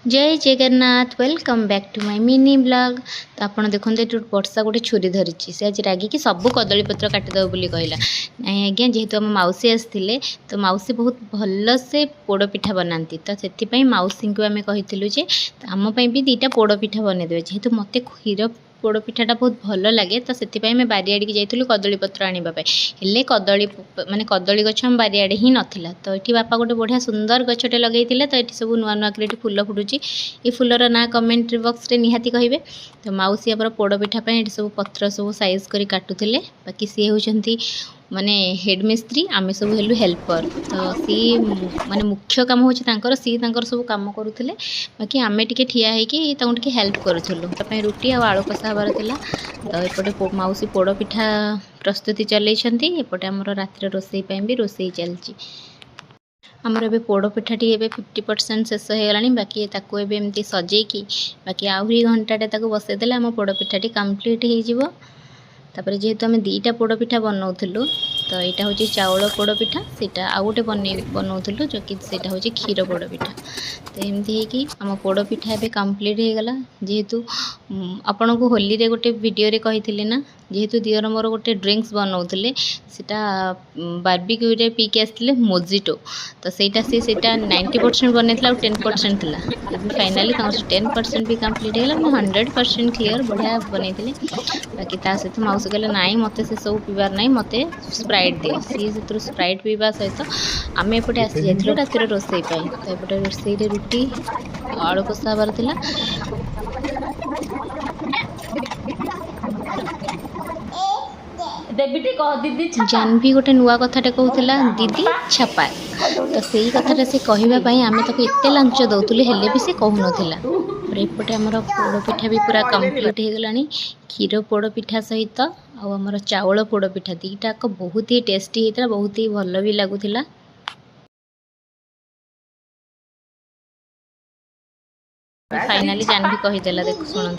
जय Jagannath welcome back to my mini blog. तो आपड़ देखते वर्षा गोटे छुरी धरी से आज रागिकी सब कदली पत्र काटिदेव बोली कहला नहीं आज्ञा जेहेतु आम मौसी आसते तो मौसी बहुत भल से पोड़पिठा बनाती तो से मौसी को आम कही आमपाई भी दीटा पोड़पिठा बनईदे जेहेतु मत क्षीर पोड़पिठाटा बहुत भल लगे तो से बारियाड़ी जाइलु कदली पत्र आने हेले कदली माने कदली गछ आम बारियाड़े ही नाला तो ये बापा गोटे बढ़िया सुंदर गछटे लगे तो ये सब नुआ नुआ कर फुल फुटुची ये फुलर ना कमेंट बॉक्स रे निहाती कहे तो मौसी आपर पोड़पिठा ये सब पत्र सब साइज कर काटुले बाकी सी होती माने हेड मिस्त्री आम सब हेलु हेल्पर तो सी माने मुख्य काम हो सी सब काम करुले बाकी आम टे ठिया होती हेल्प करूँ रुटी आलू कषा हबार था तो एपटे मौसी पोड़पिठा प्रस्तुति चलती एपटे आमर रातिर रोसई भी रोसई चलती आमर ए पोड़पिठाटी ए 50% शेष हो गला बाकी ताको एमती सजेकी बाकी आहरी घंटाटे बसईदे आम पोड़पिठाटी कम्प्लीट हो तापर जेहेतु आम दीटा पोड़पिठा बनाऊलु तो यहाँ हूँ चाउल पोड़पिठा सेटा आउ गोटे बनाऊलु जो कि सेटा हूँ क्षीर पोड़पिठा तो एमती है आम पोड़पिठा ए कम्प्लीट हो गला जेहेतु आपण को होली रे गोटे वीडियो रे कही ना जेहेतु दियर मोर गोटे ड्रिंक्स बनाऊले सेटा बारबिक्यू रे पीके आसते मोजिटो तो सेटा 90% बनई 10% थिला फाइनाली 10% भी कम्प्लीट होगा मुझे 100% क्लीयर बढ़िया बनई बाकी सहित मौसी कहले नाई मत से सब पीबार ना मत स्प्राइट दियो सी से स्प्राइट पीवा सहित आम एपटे आसी जाइलु रातिर रोसई तो एपटे रोसई रे रुटी आलू कषा हबार था जानवी गोटे नुआ कथाटे कहूला दीदी छपा तो सही कथाटा से कहवाई आम तक एत लांच दौलु हेले भी से कहून एपटे आमर पोड़पिठा भी पूरा कम्प्लीट हो गला क्षीर पोड़पिठा सहित आमर चाउल पोड़पिठा दीटाक बहुत ही टेस्टी होता बहुत ही भल भी लगुला फाइनाली जानवी कहीदेला देख शुणु